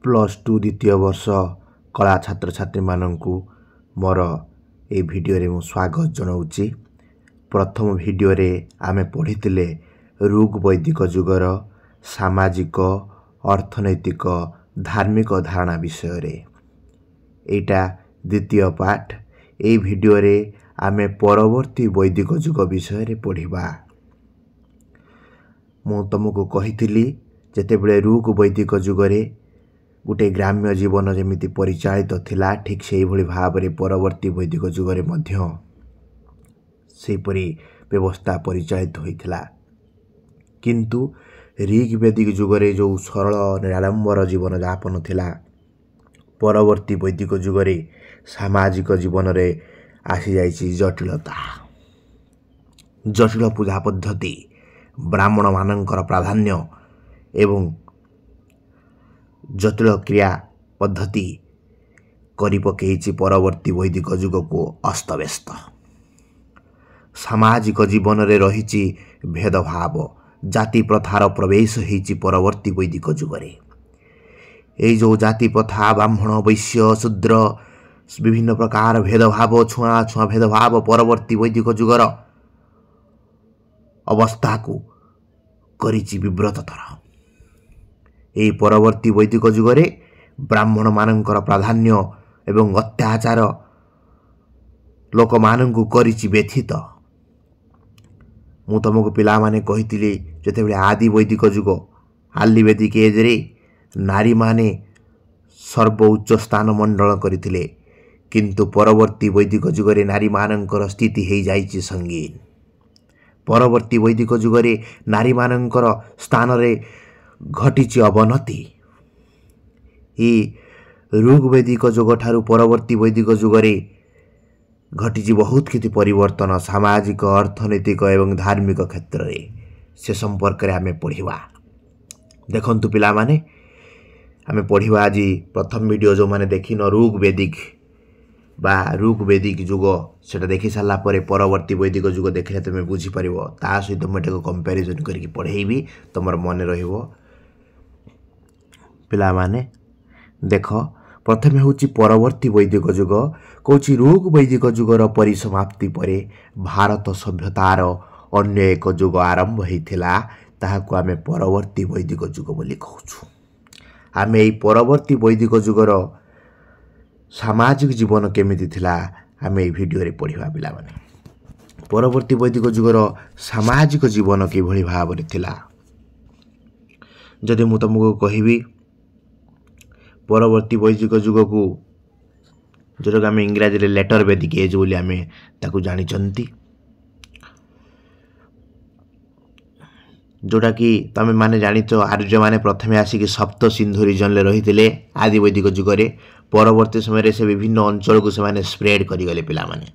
+2 द्वितीय वर्ष कला छात्र छात्री माननकु मोर ए भिडियो रे मु स्वागत जनाउची। प्रथम भिडियो रे आमे पढ़ितिले ऋग वैदिक जुगर सामाजिक अर्थनैतिक धार्मिक धारणा विषय रे। एटा द्वितीय पाठ। ए भिडियो रे आमे परवर्ती वैदिक जुग विषय रे पढ़िबा। मु तुमको कहितिली जेतेबेले ऋग वैदिक जुगरे गोटे ग्राम्य जीवन जमिति परिचालित थिला, ठीक से भली भाबरे परवर्ती वैदिक जुगरे मध्य सेपरी व्यवस्था परिचालित होइथिला। किंतु ऋग वैदिक जुगरे जो सरल निराडंबर जीवन यापन थिला, परवर्ती वैदिक जुगरे सामाजिक जीवन रे आसी जाइछि जटिलता। जटिल पूजा पद्धति, ब्राह्मण मानकर प्राधान्य एवं जटिल क्रिया पद्धति करी पकेछि परवर्ती वैदिक जुग को अस्तव्यस्त। सामाजिक जीवन रे रहिछि भेदभाव, जाति प्रथार प्रवेश होइछि परवर्ती वैदिक जुगरे। ए जो जाति प्रथा, ब्राह्मण वैश्य शूद्र विभिन्न प्रकार भेदभाव, छुआ छुआ भेदभाव परवर्ती वैदिक जुगर अवस्था को करिछि विव्रततर। ए परवर्ती वैदिक जुगरे ब्राह्मण मानकर प्राधान्य एवं अत्याचार लोक मानंकु करिछि व्यथित। मु तुमको पिला माने कहितिले जेतेबेले आदि वैदिक जुग आली वैदिक एज रे नारी माने सर्वोच्च स्थान मंडल करिथिले, किंतु परवर्ती वैदिक जुगरे नारी मानकर स्थिति हेइ जाइछि संगीन। परवर्ती वैदिक जुगरे नारी मानकर स्थान रे घटिछि अवनति। ई ऋग वैदिक जुग ठारू परवर्ती वैदिक जुगरे घटिछि बहुत किछि परिवर्तन सामाजिक अर्थनैतिक एवं धार्मिक क्षेत्र रे। से संपर्क रे आमे पढ़िबा। देखंतु पिला माने आमे पढ़िबा आज प्रथम वीडियो जो माने देखिन ऋग वैदिक बा ऋग वैदिक जुग सेटा देखि साला परे परवर्ती वैदिक जुग देखले तमे बुझी परिबो। ता सहित मटेको कंपैरिजन करके पढ़ेइबी, तमर मन रहिबो। पिला माने देख, प्रथमे होची परवर्ती वैदिक जुग कोची ऋग वैदिक जुगर परिसमाप्ति परे भारत सभ्यतार अन्य एक जुग आरंभ होइथिला, ताहाको आमे परवर्ती वैदिक जुग बोली कहूछु। आमे एई परवर्ती वैदिक जुगर सामाजिक जीवन केमिति थिला आमे एई भिडियो रे पढ़िबा। पिला माने परवर्ती वैदिक जुगर सामाजिक जीवन के भली भाबरे थिला। जदि मु तुमको कहिबी परवर्ती वैदिक जुग को जोटा आम इंग्राजी रे लेटर वैदिक एज बोली आमे ताकू जानी चंती, जोटा कि तमे माने जानिच आर्य माने प्रथमे आसिक सप्त सिंधु रीजन ले रहिथिले आदि वैदिक जुगरे। परवर्ती समय रे से विभिन्न अंचल को से माने स्प्रेड करि गले पिला माने।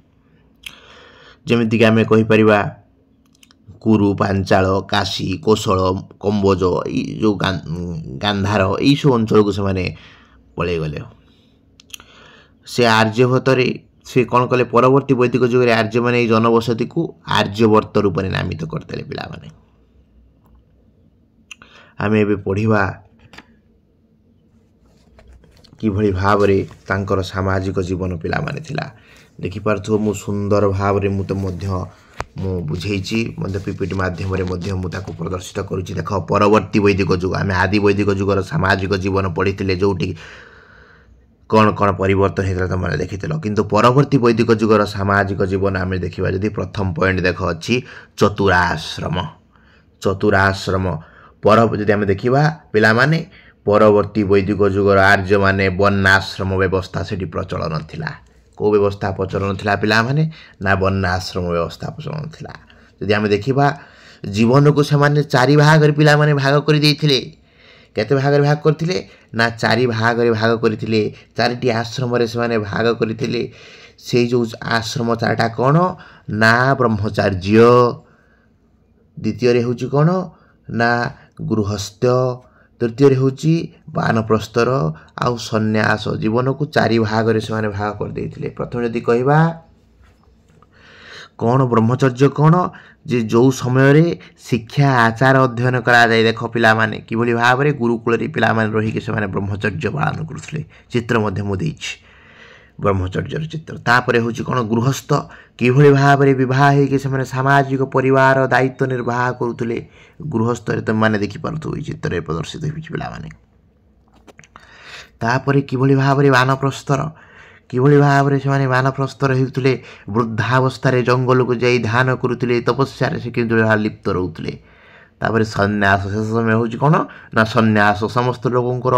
जेमिति कि आमे कहि परिबा कुरु, पांचाल, काशी, कोशल, कंबोज, ई जो गांधार ई सब अंचल को से माने पळे गले। से आर्यभट्ट रे से कोन कले परवर्ती वैदिक जुग रे आर्य माने जनबसति को आर्यवर्त रूप में नामित करतेले पिला माने। आमे एबे पढ़िबा कि भली भाव रे तांकर सामाजिक जीवन पिला माने थिला। देखि पारथो मु सुंदर भाव रे मु तो मध्य मु बुझेइछि, मध्य पीपीटी माध्यम रे मध्य मु ताको प्रदर्शित करूछि। देखो परवर्ती वैदिक जुग आमे आदि वैदिक जुगर सामाजिक जीवन पढ़िथिले, जोटी कौन कौन परिवर्तन होता तुमने देखिथिलो। किंतु परवर्ती वैदिक जुगर सामाजिक जीवन आमे देखिबा जदि प्रथम पॉइंट देख अछि चतुराश्रम। चतुराश्रम पर जदि आमे देखिबा पिला माने परवर्ती वैदिक जुगर आर्य माने वर्णाश्रम व्यवस्था सेठी प्रचलन थिला। को व्यवस्था प्रचलन थिला पिला माने ना वर्णाश्रम व्यवस्था प्रचलन थिला। जदि आमे देखिबा जीवन को से माने चारि भाग रे पिला माने भाग करि देइथिले। केते भाग रे भाग करथिले ना चारि भाग रे भाग करथिले। चारिटी आश्रम रे से माने भाग करथिले। से जो आश्रम चारटा कोन ना ब्रह्मचर्य, द्वितीय रे होची कोन ना गृहस्थ, तृतीय रे होची वानप्रस्तर आउ सन्यास। जीवन को चारि भाग रे से माने भाग कर देइथिले। प्रथम जदि कहिबा कोन ब्रह्मचर्य कोन जे जो समय शिक्षा आचार अध्ययन करा जाए देख पिला माने किभली भाव में गुरुकुल पिला माने रही से ब्रह्मचर्य पालन करते चित्र मुझे ब्रह्मचर्यर चित्र तापर हूँ कौन गृहस्थ किभली भाव में बह हो सामाजिक परिवार दायित्व निर्वाह करुले गृहस्थ तुम मैंने देखिपु चित्र प्रदर्शित होने तापर किभली भाव में वानप्रस्तर किभली भाव में से वानप्रस्तर होते वृद्धावस्था जंगल को जाई ध्यान करुले तपस्या से कि लिप्त रोते तापर सन्यास से समय हूँ कौन ना सन्यास समस्त लोकंर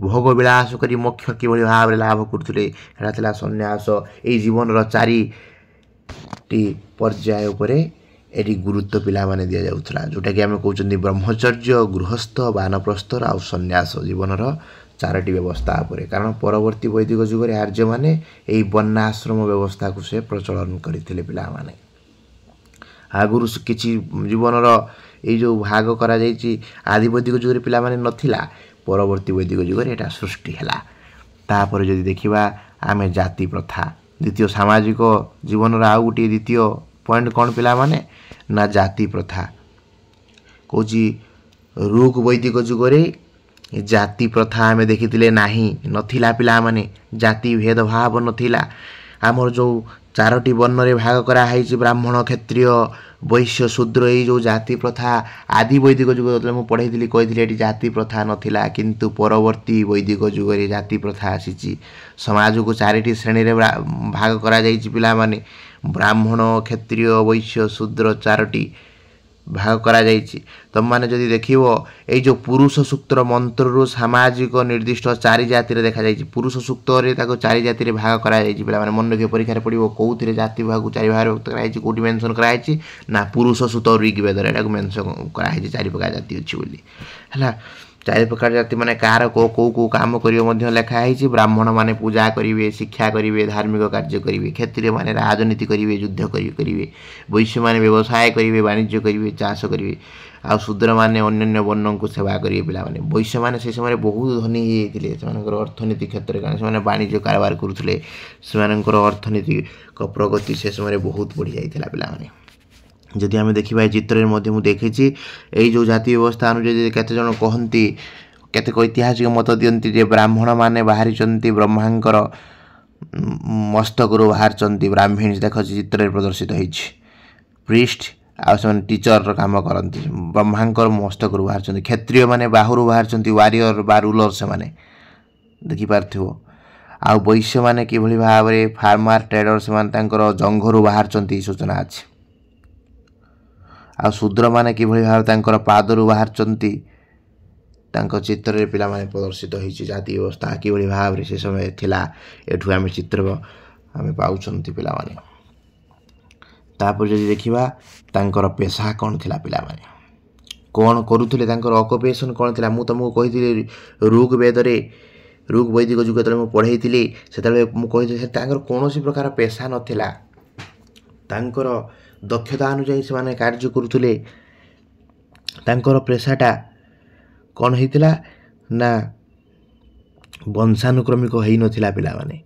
भोग विलास करी मोक्ष किभली भाव में लाभ करते सन्यास ये जीवन चारिटी पर्याय उपरे एटी गुरुत्व पिला माने दिया जाउथला जोटा कि आम कहते ब्रह्मचर्य गृहस्थ वानप्रस्तर आ सन्यास जीवनर चारोटी व्यवस्था पर कारण परवर्ती वैदिक जुगे आर्य मैंने यही वर्णाश्रम व्यवस्था को से प्रचलन करते पिला माने आगुरु किसी जीवनर ये जो भाग करा जाइछि आदि वैदिक जुगे पिला माने नथिला परवर्ती वैदिक जुगे एटा सृष्टि हैला तापर जदि देखिबा आमे जाति प्रथा द्वितीय सामाजिक जीवन आउ गोटे द्वितीय पॉइंट कौन पिला माने ना जाति प्रथा कौची ऋग वैदिक जुगे जाति प्रथा आम देखी नाही नथिला पिला माने जाति भेदभाव नथिला आमर जो चारोटी वर्ण रे भाग कराई ब्राह्मण क्षत्रिय वैश्य शूद्र ये जो जाति प्रथा आदि वैदिक जुग मुझे पढ़ाई कही जाति प्रथा नथिला किंतु परवर्ती वैदिक जुगे जाति प्रथा आसी समाज को चारिटी श्रेणी रे भाग करा जाइछि पिला माने ब्राह्मण क्षत्रिय वैश्य शूद्र चारोटी भाग करा जाइछि तुम माने जदि देखिबो ए जो पुरुष सूक्तर मंत्र रो सामाजिक निर्दिष्ट चारि जाति रे देखा जाइछि पुरुष सूक्त रे ताको चारि जाति रे भाग करा जाइछि पिला माने मन के परीक्षा रे पडिबो कोउथिरे जाति भाग को चारि भाग व्यक्त कराइछि कोटी मेंशन कराइछि ना पुरुष सूत ऋग्वेद रे एटाको मेंशन कराइछि चारि प्रकार जाति अछि बोली हला चारि प्रकार जाति माने कार को को काम करियो मध्ये लेखा है ब्राह्मण माने पूजा करिवे शिक्षा करिवे धार्मिक कार्य करिवे क्षत्रिय माने राजनीति करिवे युद्ध करिवे वैश्य माने व्यवसाय करिवे वाणिज्य करिवे चाष करिवे आ शूद्र माने अन्य वर्ण को सेवा करिवे पिला माने वैश्य माने से समय बहुत धनी होइथिले सेमानकर अर्थनीति क्षेत्र कारण से वाणिज्य कारोबार करुथिले सेमानकर अर्थनीतिक प्रगति से समय बहुत बढ़ी जाइथिला पिला माने जदि आम देखा चित्र मुझे देखी यही जो जाति व्यवस्था अनुଯାयी केते जन कहती केतेक ऐतिहासिक मत दियंती जे ब्राह्मण माने बाहरी ब्रह्मांकर मस्तक बाहर ब्राह्मणी देख चित्र प्रदर्शित होती प्रिस्ट आ टीचर काम करती ब्रह्मांकर मस्तक बाहर क्षत्रिय माने बाहर बाहर वारियर बा रूलर से माने देखिपार आ वैश्य माने किभली भाव में फार्मर ट्रेडर से जंघरू बाहर सूचना अच्छी आ शूद्र माने किभली भाव तांकर पादरू बाहर चित्र पिला माने प्रदर्शित होती जाति व्यवस्था किभली भाव से समय थिला एठू आम चित्र आम पाउछंती पिला माने तापर जदि देखिबा तांकर पेशा कौन थिला पिला माने कौन करुथिले तांकर ऑक्युपेशन कौन थिला मु तुमको कहिथिली ऋग वेद रे ऋग वैदिक जुग तले मु पढ़ाईथिली सेतले मु कहिथिली तांकर कोनोसी प्रकार पेशा नथिला तांकर दक्षता अनुसार से माने कार्य करुले तांकर पेशाटा कौन होता ना वंशानुक्रमिक हो नथिला पिला माने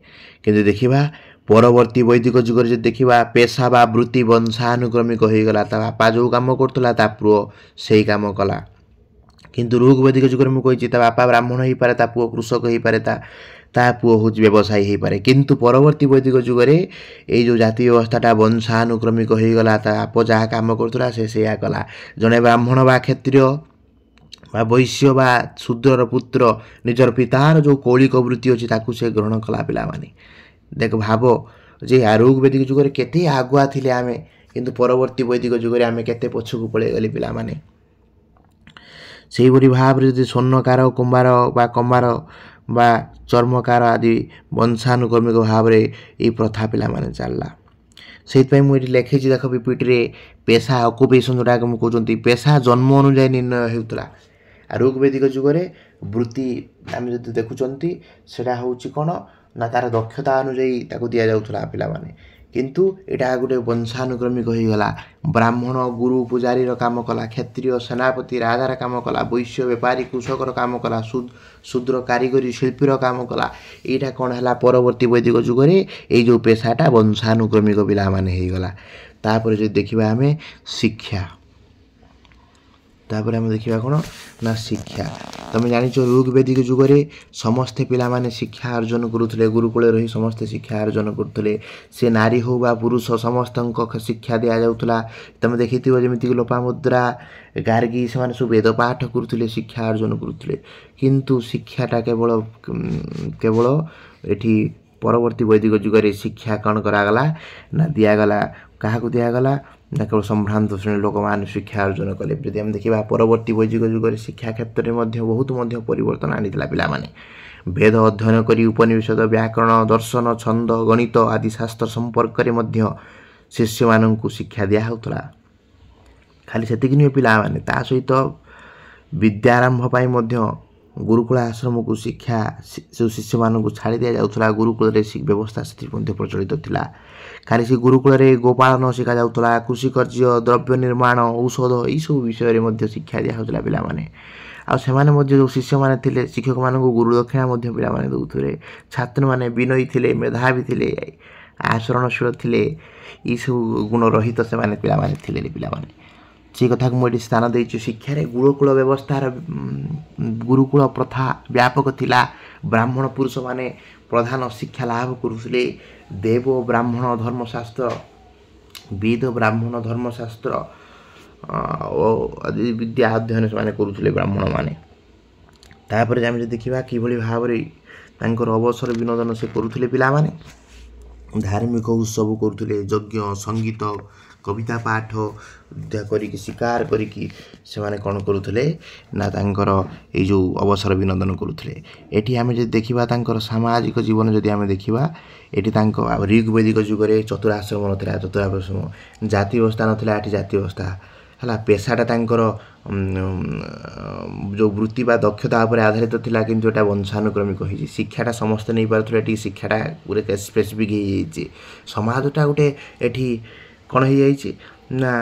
किंतु देखिबा परवर्ती वैदिक जुग जे देखिबा पेशा बा वृत्ति वंशानुक्रमिक हो गला ता बापा जो काम करतला ता पुओ सेही काम कला किंतु ऋग वैदिक जुग में कही ता बापा ब्राह्मण हो पारे ता पुओ कृषक हो पारे ता पुओ हूँ व्यवसायी हो पारे किंतु परवर्ती वैदिक जुगे ये जो जाति व्यवस्थाटा वंशानुक्रमिक हो गला आप जहाँ कम करुला से कला जड़े ब्राह्मण बा क्षत्रिय बा वैश्य बा शूद्रर पुत्र निजर पितार जो कौलिक वृत्ति अच्छी ताकू से ग्रहण कला पिला माने देख भाव जे ऋग वैदिक जुगे केते आगुआ थिले आमे किंतु परवर्ती वैदिक जुगे आमे केते पछकू पळे गले पिला माने सेही बरी भाव रे स्वर्णकार कुंभार बा कमार बा चर्मकार आदि वंशानुक्रमिक भाव में ये प्रथा पिला माने चलला से मुझे लिखी देख पीपीटी पेशा ऑक्युपेशन जोटा कहते पेशा जन्म अनुजाई निर्णय होता ऋग वैदिक जुगे वृत्ति आम जो देखुंट से हूँ कौन ना तार दक्षता अनुजाई दि जाऊला पिला माने किंतु एटा गोटे वंशानुक्रमिक हो गला ब्राह्मण गुरु पूजारी काम कला क्षत्रिय सेनापति राजार काम कला वैश्य बेपारी कृषकर काम कला शूद्र कारीगरी शिल्पीर काम कला यहाँ कौन है परवर्ती वैदिक जुगे ये जो पेशाटा वंशानुक्रमिक पिला माने हो गला तापर जो देखा आम शिक्षा तापर आम देखा कौन ना शिक्षा तुम जान ऋग्वेदिक जुगे समस्ते पिलाने शिक्षा अर्जन करुले गुरुकूल रही समस्ते शिक्षा अर्जन करुले से नारी हो बा पुरुष समस्त शिक्षा दि जाऊला तुम देखी जमीक लोपामुद्रा गार्गी से सब वेद पाठ करुले शिक्षा अर्जन करुले किंतु शिक्षाटा केवल केवल ये परवर्ती वैदिक जुगे शिक्षा कौन करागला ना दिगला क्या दिगला ना केवल संभ्रांत श्रेणी लोक मैंने शिक्षा अर्जन कले जब आम देखा परवर्ती वैदिक जुगे शिक्षा क्षेत्र में बहुत परिवर्तन आनी पाने वेद अध्ययन करी उपनिषद व्याकरण दर्शन छंद गणित आदि शास्त्र संपर्क में शिष्य मानू शिक्षा दिहला खाली से पिला माने ता सहित विद्यारंभ गुरुकुल आश्रम को शिक्षा जो शिष्य मानू छाड़ी दि जाऊला गुरुकुल व्यवस्था से प्रचलित थिला खाली से गुरुकुल गोपालन शिखा जाऊला कृषि कार्य द्रव्य निर्माण औषध यही सब विषय में शिक्षा दिहला पिलाने आने जो शिष्य मैंने शिक्षक मान गुरु दक्षिणा पिलाने दौरे छात्र मैंने विनयी थे मेधावी थे आचरणशील थे ये सब गुण रहित से पिलाने से कथा को मुझे स्थान देती शिक्षा गुरुकुल व्यवस्थार गुरुकुल प्रथा व्यापक थिला ब्राह्मण पुरुष माने प्रधान शिक्षा लाभ करुले देव ब्राह्मण धर्मशास्त्र वेद ब्राह्मण धर्मशास्त्र विद्या अध्ययन से करुले ब्राह्मण माने तापर आम देखा कि भाव अवसर विनोदन से करुले पिलाने धार्मिक उत्सव करुले यज्ञ संगीत कविता पाठ करिकी शिकार करिकी से माने कौन करुले ना तांकर ये जो अवसर विनोदन करुले एटी आम जो देखा सामाजिक जीवन जदि आम देखा ये ऋग्वेदिक जुगे चतुराश्रम नाला चतुराश्रम जाति अवस्था नाला ये जाति अवस्था है पेशाटा जो वृत्ति बा दक्षता पर आधारित थिला किंतु एटा वंशानुक्रमिक होई शिक्षाटा समस्त नहीं पारुथले एटी शिक्षाटा पूरे स्पेसिफिक हो समाजटा गोटे एटी कौन हो ना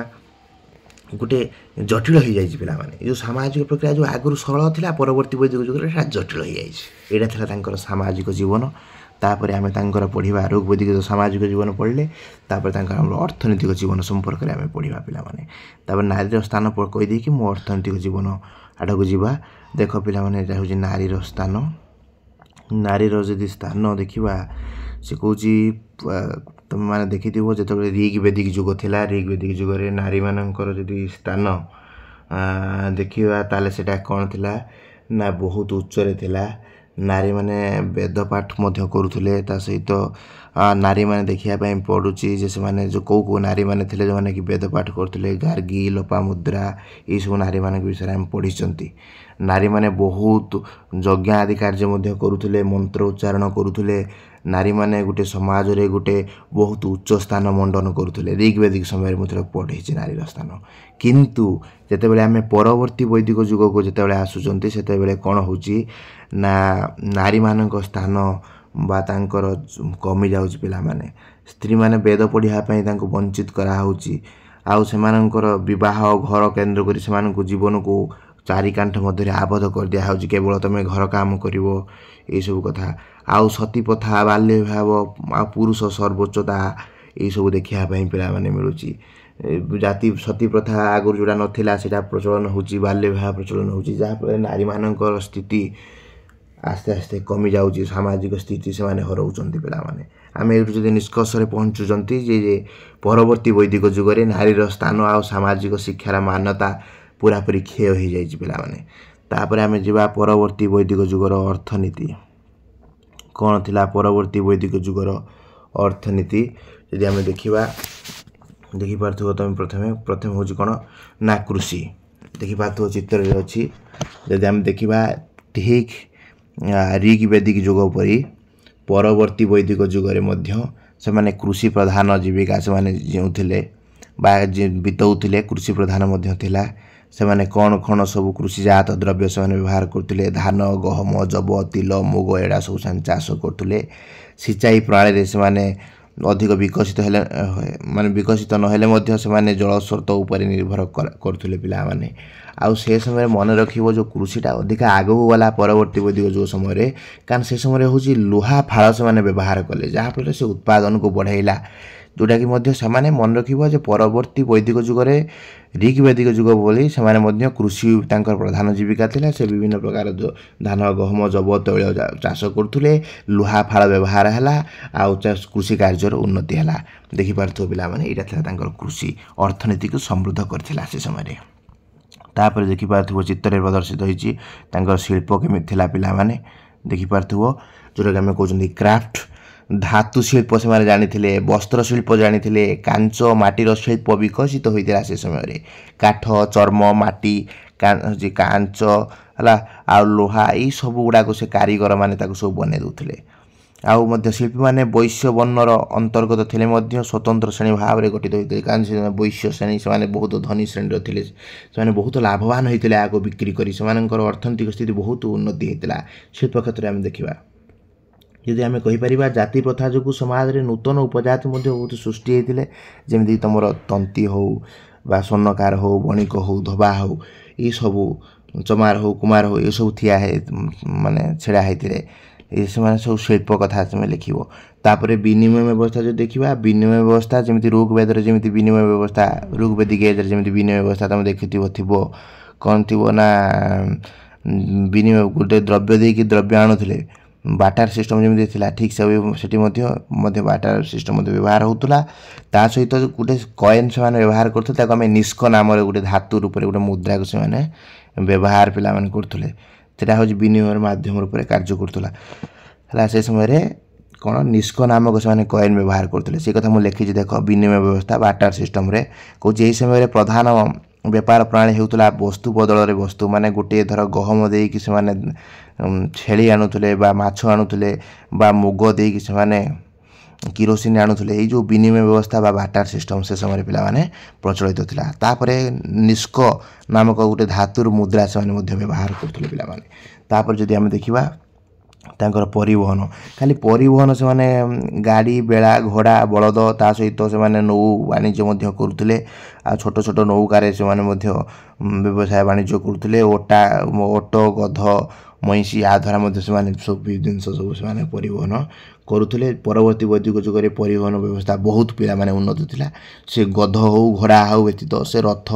गोटे जटिल हो जाए पाने जो सामाजिक प्रक्रिया जो आगुरी सरल था परवर्ती वैदिक जुगे जटिल हो जाता सामाजिक जीवन तापर आम पढ़ा ऋग्वेदिक जो सामाजिक जीवन पढ़ले तापर अर्थनैतिक जीवन संपर्क में आम पढ़ा पाने तापर नारी स्थान कहीदे कि मो अर्थनैतिक जीवन आड़ को जावा देख पाने हूँ नारी स्थान नारी जदि स्थान देखा से कौन तुम मैंने देखी जो ऋग्वेदिक जुग थिला ऋग्वेदिक जुगे नारी मानकर जदि स्थान देखा ताले सेटा कौन थिला ना बहुत उच्चरे थिला नारी माने वेद पाठ करुले ता सहित नारी माने देखिया पड़ुची जे से माने जो कौ नारी माने थिले जो माने कि वेद पाठ करते गार्गी लोपामुद्रा ये सब नारी मान विषय में पढ़ी नारी माने बहुत यज्ञ आदि कार्य करुले मंत्र उच्चारण करुले नारी माने गोटे समाज रे गोटे बहुत उच्च स्थान मंडन करुले ऋग्वेदिक समय में पढ़े नारी स्थान किंतु जितेबाला आम परवर्ती वैदिक जुग को जितेबाला आसुचंती सेतेबाला कौन होची ना नारी मानक स्थान बा तांकर कमी जाउची पिला माने स्त्री माने वेद पढ़िया पई तांको वंचित करा होची आउ सेमानकर विवाह घर केन्द्र करी सेमानकु जीवन को चारि कांठ मध्य आबद्ध कर दिया होची केवल तमे घर काम करिवो ये सब कथा आउ सती प्रथा बाल्य भाव आ पुरुष सर्वोच्चता ये सब देखिया पई पिला माने मिलुची जाति सती प्रथा आगुर जोड़ा नथिला सेटा प्रचलन होची बाल्य भाव प्रचलन होची जहाँ पर नारी मानकर स्थिति आस्ते आस्ते कमी जाऊँगी सामाजिक स्थिति से माने हराउछंती पिला माने आम ये जब निष्कर्ष पहुँचुंट जे परवर्ती वैदिक जुगे नारीर स्थान आ सामाजिक शिक्षार मान्यता पूरापूरी क्षय हो जाए पिला माने तापर आम जा परवर्ती वैदिक जुगर अर्थनीति कौन थिला परवर्ती वैदिक जुगर अर्थनीति यदि आम देखिपार तुम प्रथम हूँ कौन ना कृषि देखिपार चित्र अच्छी जदि आम देखा ठीक ऋग्वेदिक जुग परी परवर्ती वैदिक जुगे से माने कृषि प्रधान जीविका से माने जीउथिले बा बिताउथिले कृषि प्रधान थिला से माने कौन कौन सब कृषिजात द्रव्य से व्यवहार करते धान गहम जब तिल मुग एड़ा सब चाष करते सिंचाई प्रणाली से माने अधिक विकसित हेले माने विकसित नहेले से माने जल स्रोत उपर निर्भर करथुले पिला माने आउ से समय मन रखिबो जो कृषिटा अधिक आगू गला परवर्ती वैदिक जो समय कारण से समय हूँ लुहा फाड़ से माने व्यवहार कले जहाँफल से उत्पादन को बढ़ाइला जोटाकि मन रखिबो जे परवर्ती वैदिक जुगरे ऋग्वैदिक जुग बोली से कृषि तांकर प्रधान जीविका थिला। से विभिन्न प्रकार धान गहम जब तैल चाष करथुले लुहा फाड़ व्यवहार हैला आ कृषि कार्यर उन्नति हैला। देखि पारथो पिला माने एटा थिला तांकर कृषि अर्थनीति को समृद्ध करथिला से समय। तापर देखि पारथो चित्र प्रदर्शित होईची तांकर शिल्प केमि थिला पिला माने देखि पारथो जोटा कि आम कहते क्राफ्ट धातु शिल्प से जानी वस्त्र शिल्प जानी कांच माटीर शिल्प विकसित होता से समय। काठ चर्म माटी कांच है आ लोहा यही सब गुड़ाक से कारीगर मैंने सब बनै दूसरे। आउ शिल्पी मैंने वैश्य वर्णर अंतर्गत थे स्वतंत्र श्रेणी भाव में गठित होते कारण वैश्य श्रेणी से बहुत धनी श्रेणी थे से बहुत लाभवान होते आगे बिक्री कर अर्थनैतिक स्थिति बहुत उन्नति होता। शिल्प क्षेत्र में आम देखा यदि आम कहीपर जाति प्रथा जो समाज में नूतन उपजाति बहुत सृष्टि होते जमी तुम तंती हो बा स्वर्णकार हो बणिक हो धोबा हो ये सब चमार हो कुमार हो ये सब ठिया माने छेड़ा होते से सब शिल्प कथा तुम लिख। तापर विनिमय व्यवस्था जो देखा विनिमय व्यवस्था जमी ऋग्वेद जमी विनिमय व्यवस्था ऋग्वेदिक एज जमी विनिमय व्यवस्था तुम देखि कौन थी ना विनिमय गोटे द्रव्य देकी द्रव्य आणुले बाटार सिस्टम जमी थी ठीक से बाटार सिस्टम व्यवहार होता। ता सहित गोटे कॉइन से व्यवहार करते आम निष्क नाम गोटे धातु रूप गोटे मुद्रा को से व्यवहार पिला करते सेटा हूँ विनिमय माध्यम रूप कार्य करूला। से समय कौन निष्क नामक से कॉइन व्यवहार करते से कथा मुझे लिखी देख विनिमय व्यवस्था बाटार सिस्टम रे कौच यही समय प्रधान व्यापार प्रणाली होता वस्तु बदल वस्तु माने गोटे धर गहम देकी से छेली आणुले माछ आणुले मुग देकी से किरोसिन आणुले ये जो विनिमय व्यवस्था बा बाटार सिस्टम से समय पिला माने प्रचलित था। तापर निष्क नामक गोटे धातुर मुद्रा से व्यवहार करते पिला माने। तापर जदि आम देखा तांकर परिवहन खाली परिवहन से माने गाड़ी बेड़ा घोड़ा बलद ता सहित से नौ वाणिज्य करुले आ छोट छोट नौकार से व्यवसाय वाणिज्य करुले ओटा ओटो गध महिषी आ द्वारा से सब जिन सब से परिवहन करुले। परवर्ती वैदिक जुगे परिवहन व्यवस्था बहुत पिला माने उन्नत थिला। से गध हो घोड़ा हो व्यतीत से रथ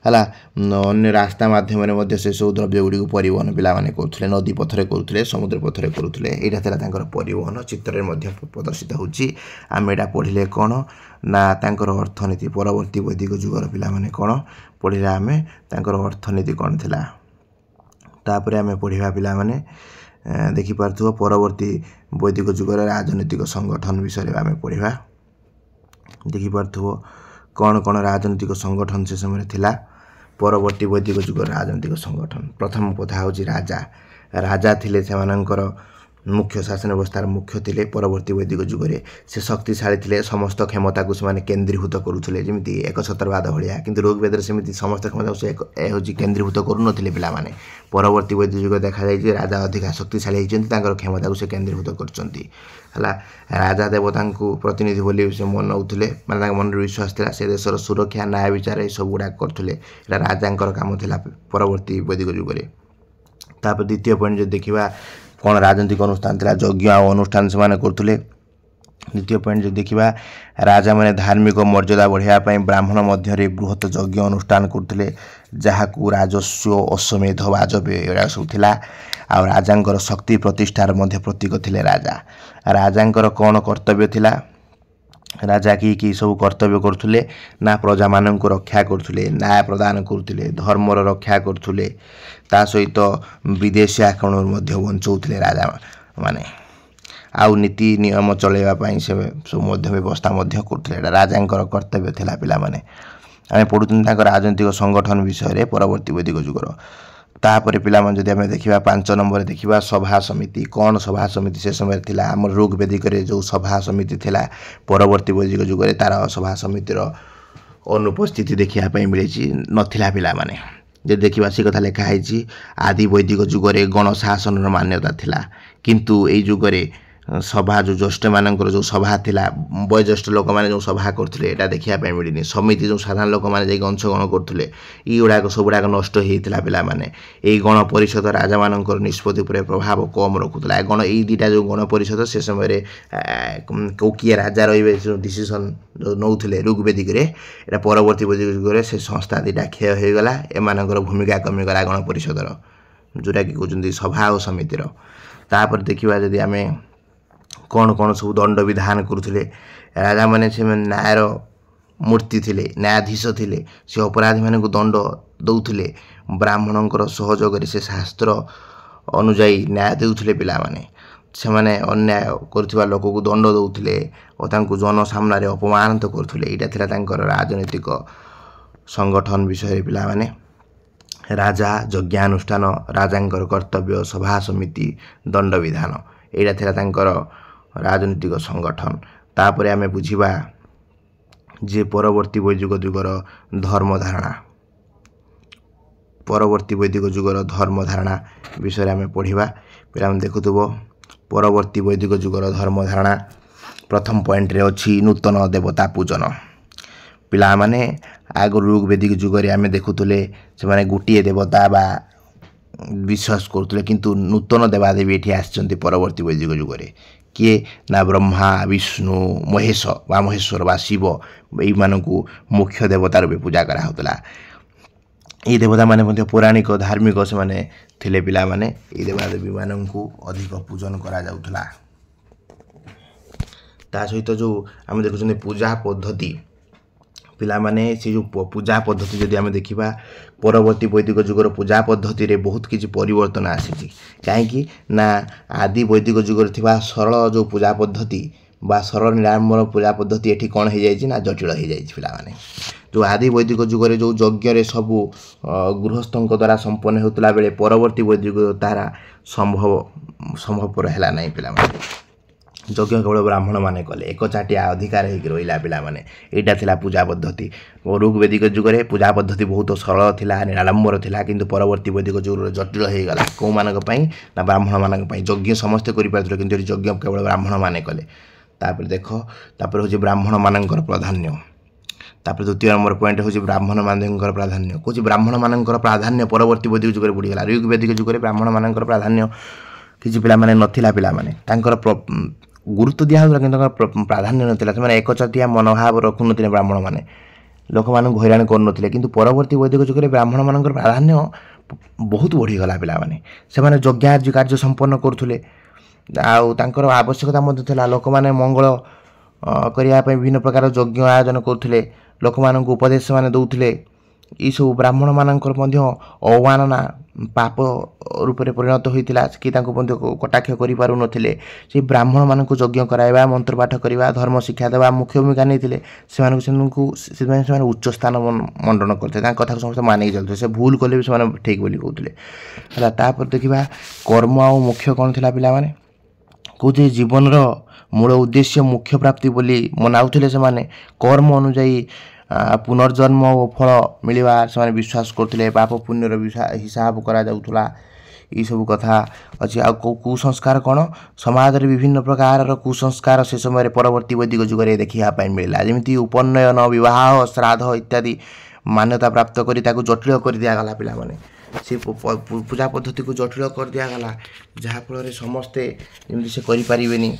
है अन्य रास्ता माध्यम से सब द्रव्य गुड़ी परिवहन पिला माने करुले नदी पथरे करुले समुद्र पथरे करुले। यहाँ था परिवहन चित्र प्रदर्शित होची। आम एटा पढ़िले कौन ना तांकर अर्थनीति परवर्ती वैदिक जुगर पिला माने कौन पढ़िले आमे तांकर अर्थनीति कौन थिला। तापर आम पढ़ा पिला माने देखि पारथुव परवर्ती वैदिक जुगर राजनीतिक संगठन विषय आम पढ़ा देखि पारथुव कौन कौन राजनीतिक संगठन से समय थिला। परवर्ती वैदिक जुगर राजनीतिक संगठन प्रथम कथा हूँ राजा राजा थिले सेमानंकर मुख्य शासन व्यवस्थार मुख्य थिले। परवर्ती वैदिक जुगे से शक्तिशाली थिले समस्त क्षमता को से केन्द्रीभूत करुले जमी एक छत्रवाद भाया किंतु ऋग्वेद सेमती समस्त क्षमता से हूँ केन्द्रीभूत करुनथिले पिला माने। परवर्ती वैदिक जुग देखा जाए राजा अधिक शक्तिशाली होती क्षमता को से केन्द्रीभूत कर राजा देवता प्रतिनिधि बोली से मनौले माने मन विश्वास था से देशर सुरक्षा न्याय विचार ये सब गुड़ा करते राजा काम था परवर्ती वैदिक जुगे। तापर द्वितीय पॉइंट जो देखा कौन राजनीतिक अनुष्ठान था यज्ञ अनुष्ठान से करुले। द्वितीय पॉइंट जो देखा राजा मैंने धार्मिक मर्यादा बढ़ावाई ब्राह्मण मध्य बृहत यज्ञ अनुष्ठान करते जहाँ राजस्व अश्वमेध वाजपेयी एड़ा सब थिला। आ राजा शक्ति प्रतिष्ठार मध्य प्रतीक थिले राजा। राजा कौन कर्तव्य थिला राजा कि सब कर्तव्य करुले ना प्रजा मान रक्षा करुले न्याय प्रदान करुले धर्मर रक्षा करुले ता सहित विदेशी आक्रमण बचाऊे राजा माने आउ नीति नियम चलैवाई से सब व्यवस्था करुले राजा कर्तव्य थिला पिला माने। आम पढ़ुं राजनीतिक संगठन विषय परवर्ती वैदिक जुगर। तापर पिला जदि आम देखा 5 नंबर देखा सभा समिति कौन सभा समिति से समय थिला आम ऋग्वेदिक जो सभा समिति थिला परवर्ती वैदिक जुगे तार सभा समितिर अनुपस्थिति देखापी मिली नथिला पिला माने। जे देखा से कथा लिखाई आदि वैदिक जुगे गणशासन मान्यता थिला किंतु ए जुगे सभा जो ज्येष्ठ मानकर जो सभा थिला वयोज्येष्ठ लोक मैंने जो सभा करते यहाँ देखा मिलनी समिति जो साधारण लोक मैंने अंशग्रहण करते युड़ाक सबुड़ाक नष्ट होता पाने यही गण परिषद राजा मान निष्पत्ति प्रभाव कम रखुला गण यही दुटा जो गण परिषद से समय किए राजा रे जो डिसीजन जो नौले ऋग्वेदिक यहाँ परवर्ती वैदिक जुगे से संस्था दुटा क्षय हो गला एम भूमिका कमिगला गण परिषदर जोटा कि कहते सभा और समितिर तापर देखा जदि आम कौन कौन सब दंड विधान करुले राजा मैंने से न्यायर मूर्ति थिले न्यायाधीश थिले से अपराधी मान दंड दौले ब्राह्मणों सहयोग से शास्त्र अनुजाई न्याय देउथिले पिला माने से माने अन्याय करुवा लोक को दंड दौले और जन सामने अपमानित करुले यहाँ थिला तांकर राजनीतिक संगठन विषय पिला माने राजा यज्ञानुष्ठान राजांकर कर्तव्य सभा समिति दंड विधान यहाँ थिला तांकर राजनीतिक संगठन तापर आम बुझा जे परवर्ती वैदिक जुगर धर्म धारणा परवर्ती वैदिक जुगर धर्म धारणा विषय आम पढ़ा पे देखुव परवर्ती वैदिक जुगर धर्म धारणा प्रथम पॉइंट रे अच्छी नूतन देवता पूजन पिला माने आग ऋग्वेदिक जुगर आम देखुले से गोटे देवता बा विश्वास करुले किंतु नूतन देवादेवी ये आसचंती परवर्ती वैदिक जुगरे किए ना ब्रह्मा विष्णु महेश बा महेश्वर बा शिव यू मुख्य देवता रूपे पूजा कराला ये देवता माने पौराणिक धार्मिक से माने थिले पिला माने ये देवादेवी मानू अधिक पूजन करा जाउथला ता सहित जो आम देखुं पूजा पद्धति पिला माने से जो पूजा पद्धति जदि आम देखा परवर्ती वैदिक जुगर पूजा पद्धति रे बहुत किसी परिवर्तन आसी कहीं ना आदि वैदिक जुगर थिबा सरल जो पूजा पद्धति बा सरल निरामर पूजा पद्धति एठी कौन हो जाए ना जटिल हो जाए पिला माने जो आदि वैदिक जुगर जो यज्ञ सबू गृहस्थों द्वारा संपन्न होता बेले परवर्ती वैदिक तारा संभवपर है ना पिला माने यज्ञ केवल ब्राह्मण माने कले एक चाटिया अधिकार हो रहा पिला माने यहाँ थिला पूजा पद्धति और ऋग्वेदिक जुगरे पूजा पद्धति बहुत सरल थिला निराडंबर थिला किंतु परवर्ती वैदिक जुग जटिल हो गला कौ मानक पई ना ब्राह्मण मानक पई यज्ञ समस्ते करि पारथले किंतु यज्ञ केवल ब्राह्मण माने कले तापर देखो तापर हो ब्राह्मण मानकर प्राधान्य तापर द्वितीय नंबर पॉइंट हो ब्राह्मण मानकर प्राधान्य कौच ब्राह्मण मानकर प्राधान्य परवर्ती वैदिक जुगरे बढ़ीगला ऋग्वेदिक जुगरे ब्राह्मण मानकर प्राधान्य किसी पिला माने नथिला पिला माने तांकर गुरुत्व दिया कि प्राधान्य ना एक चटिया मनोभाव रखु ना ब्राह्मण मैंने लोक मान हैरान करुले कि परवर्ती वैदिक जुगरे ब्राह्मण मान प्राधान्य बहुत बढ़ीगला पिला माने से यज्ञ कार्य संपन्न करुले आर आवश्यकता लोक मैंने मंगल करने विभिन्न प्रकार यज्ञ आयोजन करुले लोक मान उपदेश मान दौले ये सब ब्राह्मण मानकर अवमानना पाप रूप से परिणत होता कि कटाक्ष करें से ब्राह्मण मान यज्ञ कराइबा मंत्र पाठ करवा धर्म शिक्षा देवा मुख्य भूमिका नहीं उच्च स्थान मंडन करते कथा समस्त मानिक चलते से भूल कले भी से ठीक बोली कहते है तापर देखा कर्म आ मुख्य कौन थी पिला माने कौचे जीवन मूल उद्देश्य मुख्य प्राप्ति बोली मनाउले से कर्म अनुजाई पुनर्जन्म और फल मिलवा से विश्वास करते पाप पुण्यर हिसाब करा जाउथला ये सब कथा अच्छी आ कुसंस्कार कौन समाज रे विभिन्न प्रकार कुसंस्कार से समय परवर्ती वैदिक जुगरे देखा मिलला जमी उपनयन विवाह श्राद्ध इत्यादि मान्यता प्राप्त करी जटिल कर दिगला पिला माने से पूजा पद्धति को जटिल कर दिगला जहाँफल समस्ते जमी से करें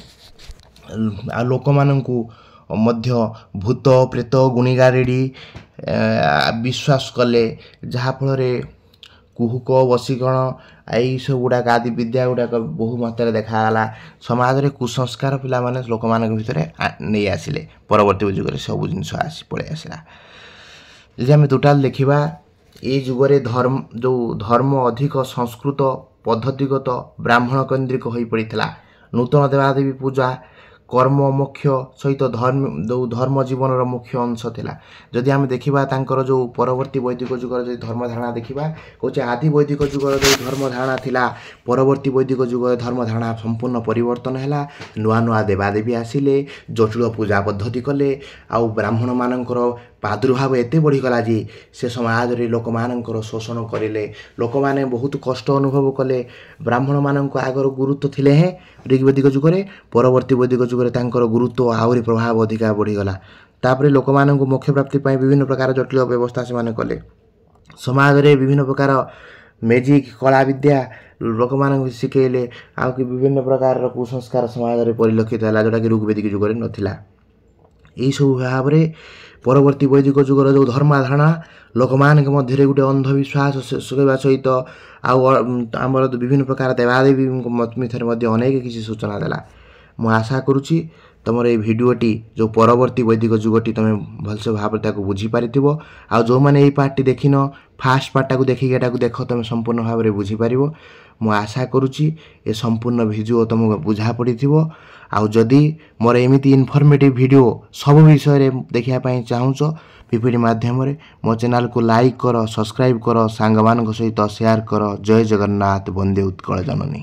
आ लोक मानू मध्य भूत प्रेत गुणिगारेड़ी विश्वास कले जहाँफल कुहुक वशीकरण यही सब गुड़ाक आदि विद्या गुड़ाक बहु मात्रा देखागला समाज रे कुसंस्कार पिला माने लोक मान भितर नहीं आसिले परवर्ती जुगरे सब जिनस आसी पड़े आसला यदि आम टोटाल देखा ये जुगरे धर्म अधिक संस्कृत पद्धतिगत ब्राह्मण केन्द्रिक हो पड़ा नूतन देवादेवी पूजा कर्म मुख्य सहित धर्म जीवन मुख्य अंश थिला जदि आम देखा जो परवर्ती वैदिक जुगर जो धर्म धारणा देखा कौचे आदि वैदिक जुगर जो धर्म धारणा थिला परवर्ती वैदिक जुगर धर्म धारणा संपूर्ण परिवर्तन है नुआ नुआ देवादेवी आसिले जटिल पूजा पद्धति कले आउ ब्राह्मण मानकर ପ୍ରାଦୁର୍ଭାବ ଏତେ ବଢ଼ିଗଲା ଯେ ସେ ସମାଜରେ ଲୋକମାନଙ୍କର ଶୋଷଣ କରିଲେ, ଲୋକମାନେ ବହୁତ କଷ୍ଟ ଅନୁଭବ କଲେ। ବ୍ରାହ୍ମଣମାନଙ୍କ ଆଗର ଗୁରୁତ୍ୱ ଥିଲେ ହେଁ ଋଗ୍ବେଦିକ ଯୁଗରେ, ପରବର୍ତ୍ତୀ ବୈଦିକ ଯୁଗରେ ତାଙ୍କର ଗୁରୁତ୍ୱ ଆହୁରି ପ୍ରଭାବ ଅଧିକା ବଢ଼ିଗଲା। ତାପରେ ଲୋକମାନଙ୍କୁ ମୋକ୍ଷ ପ୍ରାପ୍ତି ପାଇଁ ବିଭିନ୍ନ ପ୍ରକାର ଜଟିଳ ବ୍ୟବସ୍ଥା ସେମାନେ କଲେ। ସମାଜରେ ବିଭିନ୍ନ ପ୍ରକାର ମେଜିକ୍ କଳା ବିଦ୍ୟା ଲୋକମାନଙ୍କୁ ଶିଖେଇଲେ, ଆଉ କି ବିଭିନ୍ନ ପ୍ରକାରର କୁସଂସ୍କାର ସମାଜରେ ପରିଲକ୍ଷିତ ହେଲା, ଯେଉଁଟାକି ଋଗ୍ବେଦିକ ଯୁଗରେ ନଥିଲା। ଏହିସବୁ ଭାବରେ ପରବର୍ତ୍ତୀ ବୈଦିକ ଯୁଗର ଯେଉଁ ଧର୍ମାଧାରଣା ଲୋକମାନଙ୍କ ମଧ୍ୟରେ ଗୋଟେ ଅନ୍ଧବିଶ୍ୱାସ ଶୋଇବା ସହିତ ଆଉ ଆମର ବିଭିନ୍ନ ପ୍ରକାର ଦେବାଦେବୀଙ୍କ ମଧ୍ୟରେ ମଧ୍ୟ ଅନେକ କିଛି ସୂଚନା ଦେଲା। ମୁଁ ଆଶା କରୁଛି ତୁମର ଏଇ ଭିଡ଼ିଓଟି ଯେଉଁ ପରବର୍ତ୍ତୀ ବୈଦିକ ଯୁଗଟି ତୁମେ ଭଲସେ ଭାବରେ ତାକୁ ବୁଝିପାରିଥିବ। ଆଉ ଯେଉଁମାନେ ଏଇ ପାର୍ଟଟି ଦେଖିନ, ଫାଷ୍ଟ ପାର୍ଟଟାକୁ ଦେଖିକି ଏଟାକୁ ଦେଖ, ତୁମେ ସମ୍ପୂର୍ଣ୍ଣ ଭାବରେ ବୁଝିପାରିବ। ମୁଁ ଆଶା କରୁଛି ଏ ସମ୍ପୂର୍ଣ୍ଣ ଭିଡ଼ିଓ ତୁମକୁ ବୁଝା ପଡ଼ିଥିବ। ଆଉ ଯଦି ମୋର ଏମିତି ଇନଫର୍ମେଟିଭ୍ ଭିଡ଼ିଓ ସବୁ ବିଷୟରେ ଦେଖିବା ପାଇଁ ଚାହୁଁଛ ପିପିଟି ମାଧ୍ୟମରେ, ମୋ ଚ୍ୟାନେଲକୁ ଲାଇକ୍ କର, ସବସ୍କ୍ରାଇବ୍ କର, ସାଙ୍ଗମାନଙ୍କ ସହିତ ସେୟାର କର। ଜୟ ଜଗନ୍ନାଥ, ବନ୍ଦେ ଉତ୍କଳ ଜନନୀ।